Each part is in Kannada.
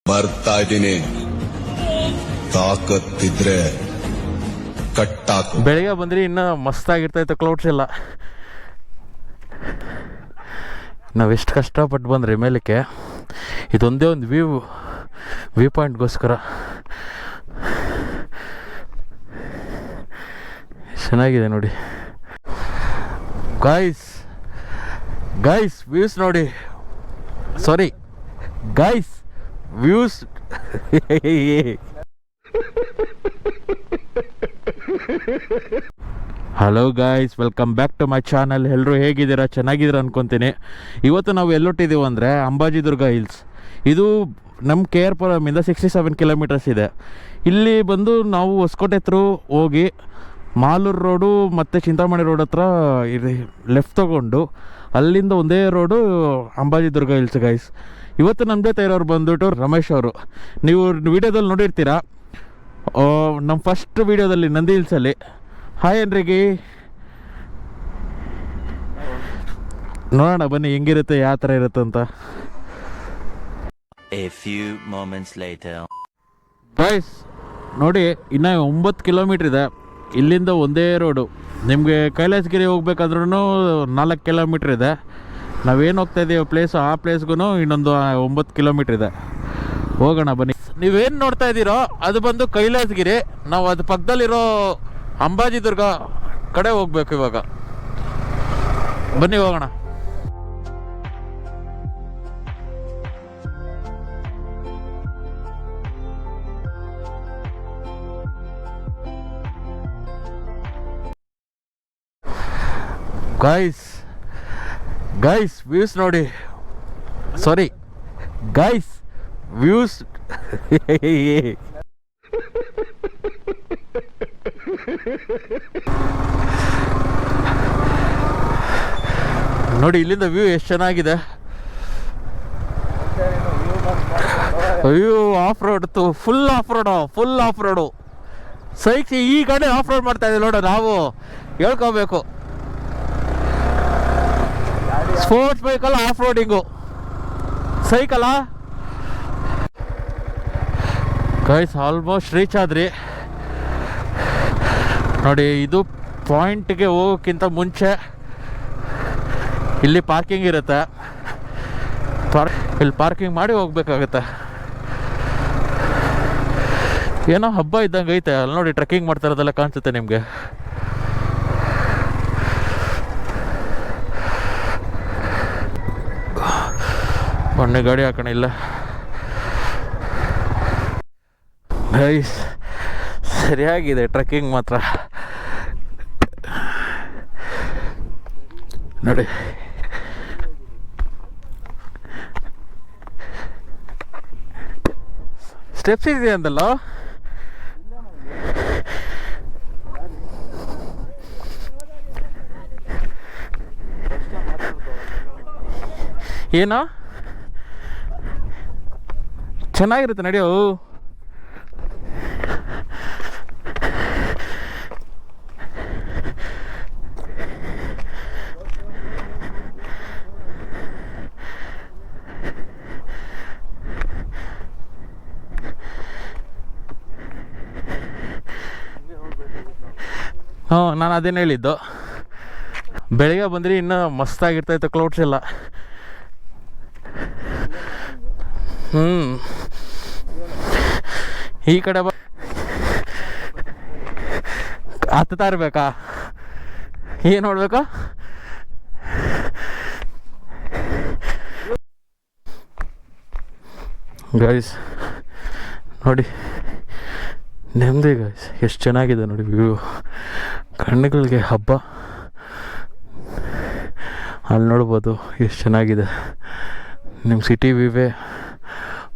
ಬರ್ತಾ ಇದ್ದೀನಿ, ತಾಕತ್ತಿದ್ರೆ ಕಟ್ಟಾಕು. ಬೆಳಿಗ್ಗೆ ಬಂದ್ರಿ ಇನ್ನ ಮಸ್ತಾಗಿರ್ತೈತೆ ಕ್ಲೌಡ್ಸ್ ಎಲ್ಲ. ನಾವೆಷ್ಟು ಕಷ್ಟಪಟ್ಟು ಬಂದ್ರಿ ಮೇಲಕ್ಕೆ, ಇದೊಂದೇ ಒಂದು ವ್ಯೂ ಪಾಯಿಂಟ್ಗೋಸ್ಕರ. ಚೆನ್ನಾಗಿದೆ ನೋಡಿ ಗೈಸ್ ವ್ಯೂಸ್ ನೋಡಿ. Sorry guys views. Hello guys, welcome back to my channel. ಎಲ್ಲರೂ ಹೇಗಿದ್ದೀರಾ? ಚೆನ್ನಾಗಿದ್ದೀರಾ ಅನ್ಕೊತೀನಿ. ಇವತ್ತು ನಾವು ಎಲ್ಲೊಟ್ಟಿದ್ದೀವಿ ಅಂದರೆ ಅಂಬಾಜಿದುರ್ಗ ಹಿಲ್ಸ್. ಇದು ನಮ್ಮ KR-ಪುರಮಿಂದ 67 ಕಿಲೋಮೀಟರ್ಸ್ ಇದೆ. ಇಲ್ಲಿ ಬಂದು ನಾವು ಹೊಸಕೋಟೆ ಥ್ರೂ ಹೋಗಿ ಮಾಲೂರು ರೋಡು ಮತ್ತು ಚಿಂತಾಮಣಿ ರೋಡ್ ಹತ್ರ ಲೆಫ್ಟ್ ತೊಗೊಂಡು ಅಲ್ಲಿಂದ ಒಂದೇ ರೋಡು ಅಂಬಾಜಿದುರ್ಗ ಹಿಲ್ಸ್ ಗೈಸ್. ಇವತ್ತು ನಮ್ಮ ಜೊತೆ ಇರೋರು ಬಂದುಬಿಟ್ಟು ರಮೇಶ್ ಅವರು. ನೀವು ವಿಡಿಯೋದಲ್ಲಿ ನೋಡಿರ್ತೀರಾ, ನಮ್ಮ ಫಸ್ಟ್ ವಿಡಿಯೋದಲ್ಲಿ ನಂದಿ ಹಿಲ್ಸಲ್ಲಿ. ಹಾಯ್ ಏನ್ರಿಗೆ, ನೋಡೋಣ ಬನ್ನಿ ಹೆಂಗಿರುತ್ತೆ, ಯಾವ ಥರ ಇರುತ್ತೆ ಅಂತ. ಗೈಸ್ ನೋಡಿ, ಇನ್ನು 9 ಕಿಲೋಮೀಟ್ರ್ ಇದೆ. ಇಲ್ಲಿಂದ ಒಂದೇ ರೋಡು. ನಿಮಗೆ ಕೈಲಾಸಗಿರಿ ಹೋಗ್ಬೇಕಾದ್ರೂ 4 ಕಿಲೋಮೀಟ್ರ್ ಇದೆ. ನಾವೇನು ಹೋಗ್ತಾ ಇದ್ದೀವಿ ಪ್ಲೇಸು, ಆ ಪ್ಲೇಸ್ಗೂ ಇನ್ನೊಂದು 9 ಕಿಲೋಮೀಟ್ರ್ ಇದೆ. ಹೋಗೋಣ ಬನ್ನಿ. ನೀವೇನು ನೋಡ್ತಾ ಇದ್ದೀರೋ ಅದು ಬಂದು ಕೈಲಾಸಗಿರಿ. ನಾವು ಅದು ಪಕ್ಕದಲ್ಲಿರೋ ಅಂಬಾಜಿದುರ್ಗ ಕಡೆ ಹೋಗ್ಬೇಕು ಇವಾಗ. ಬನ್ನಿ ಹೋಗೋಣ. ಗೈಸ್ ವ್ಯೂಸ್ ನೋಡಿ. Sorry guys views. ನೋಡಿ ಇಲ್ಲಿಂದ ವ್ಯೂ ಎಷ್ಟು ಚೆನ್ನಾಗಿದೆ. ಅಯ್ಯೋ, off road, full off road. ಸೈಕ್ ಈ ಕಡೆ ಆಫ್ ರೋಡ್ ಮಾಡ್ತಾ ಇದ್ದೀವಿ ನೋಡು. ನಾವು ಹೇಳ್ಕೋಬೇಕು, ಸ್ಪೋರ್ಟ್ಸ್ ಬೈಕಲ್ಲ ಆಫ್ ರೋಡಿಂಗು, ಸೈಕಲ್ಲ. ಗೈಸ್ ಆಲ್ಮೋಸ್ಟ್ ರೀಚ್ ಆದ್ರಿ ನೋಡಿ. ಇದು ಪಾಯಿಂಟ್ಗೆ ಹೋಗೋಕ್ಕಿಂತ ಮುಂಚೆ ಇಲ್ಲಿ ಪಾರ್ಕಿಂಗ್ ಇರುತ್ತೆ. ಇಲ್ಲಿ ಪಾರ್ಕಿಂಗ್ ಮಾಡಿ ಹೋಗ್ಬೇಕಾಗತ್ತೆ. ಏನೋ ಹಬ್ಬ ಇದ್ದಂಗೆ ಐತೆ ಅಲ್ಲಿ ನೋಡಿ. ಟ್ರೆಕ್ಕಿಂಗ್ ಮಾಡ್ತಾ ಇರೋದೆಲ್ಲ ಕಾಣಿಸುತ್ತೆ ನಿಮಗೆ. ಮೊನ್ನೆ ಗಾಡಿ ಹಾಕೋಣ ಇಲ್ಲ ಗೈಸ್. ಸರಿಯಾಗಿದೆ ಟ್ರೆಕ್ಕಿಂಗ್ ಮಾತ್ರ ನೋಡಿ. ಸ್ಟೆಪ್ಸ್ ಇದೆ ಅಂದಲ್ಲ. ಏನೋ ಚೆನ್ನಾಗಿರುತ್ತೆ ನಡೆಯೋ. ನಾನು ಅದೇನು ಹೇಳಿದ್ದು. ಬೆಳಿಗ್ಗೆ ಬಂದ್ರಿ ಇನ್ನೂ ಮಸ್ತಾಗಿರ್ತೈತೆ ಕ್ಲೌಡ್ಸ್ ಎಲ್ಲ. ಈ ಕಡೆ ಹತ್ತಾ ಇರ್ಬೇಕಾ? ಏನು ನೋಡ್ಬೇಕಾ? ಗೈಸ್ ನೋಡಿ ನೆಮ್ಮದಿ ಗೈಸ್, ಎಷ್ಟು ಚೆನ್ನಾಗಿದೆ ನೋಡಿ ವ್ಯೂ. ಕಣ್ಣುಗಳಿಗೆ ಹಬ್ಬ. ಅಲ್ಲಿ ನೋಡ್ಬೋದು ಎಷ್ಟು ಚೆನ್ನಾಗಿದೆ. ನಿಮ್ಮ ಸಿಟಿ ವ್ಯೂವೇ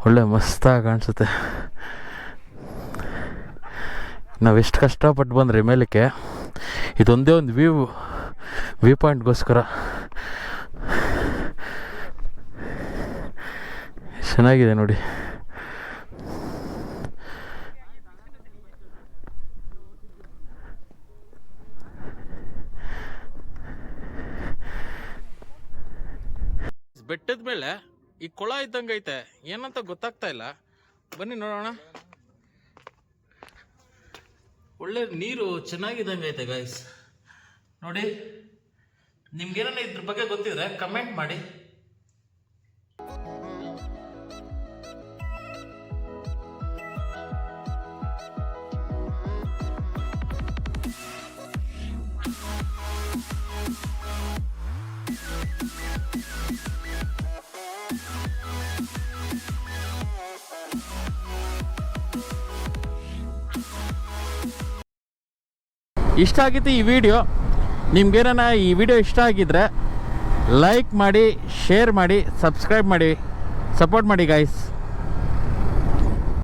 ಒಳ್ಳೆ ಮಸ್ತಾಗಿ ಕಾಣಿಸುತ್ತೆ. ನಾವೆಷ್ಟು ಕಷ್ಟಪಟ್ಟು ಬಂದ್ರಿ ಮೇಲಕ್ಕೆ, ಇದೊಂದೇ ಒಂದು ವ್ಯೂ ಪಾಯಿಂಟ್ಗೋಸ್ಕರ. ಚೆನ್ನಾಗಿದೆ ನೋಡಿ. ಬೆಟ್ಟದ ಮೇಲೆ ಈ ಕೊಳ ಇದ್ದಂಗೆ ಐತೆ, ಏನಂತ ಗೊತ್ತಾಗ್ತಾ ಇಲ್ಲ. ಬನ್ನಿ ನೋಡೋಣ. ಒಳ್ಳೆ ನೀರು ಚೆನ್ನಾಗಿದ್ದಂಗೆ ಐತೆ ಗೈಸ್. ನೋಡಿ, ನಿಮ್ಗೇನ ಇದ್ರ ಬಗ್ಗೆ ಗೊತ್ತಿದ್ರೆ ಕಮೆಂಟ್ ಮಾಡಿ. ಇಷ್ಟ ಆಗಿತ್ತು ಈ ವಿಡಿಯೋ. ನಿಮ್ಗೇನ ಈ ವಿಡಿಯೋ ಇಷ್ಟ ಆಗಿದ್ರೆ ಲೈಕ್ ಮಾಡಿ, ಶೇರ್ ಮಾಡಿ, ಸಬ್ಸ್ಕ್ರೈಬ್ ಮಾಡಿ, ಸಪೋರ್ಟ್ ಮಾಡಿ ಗೈಸ್.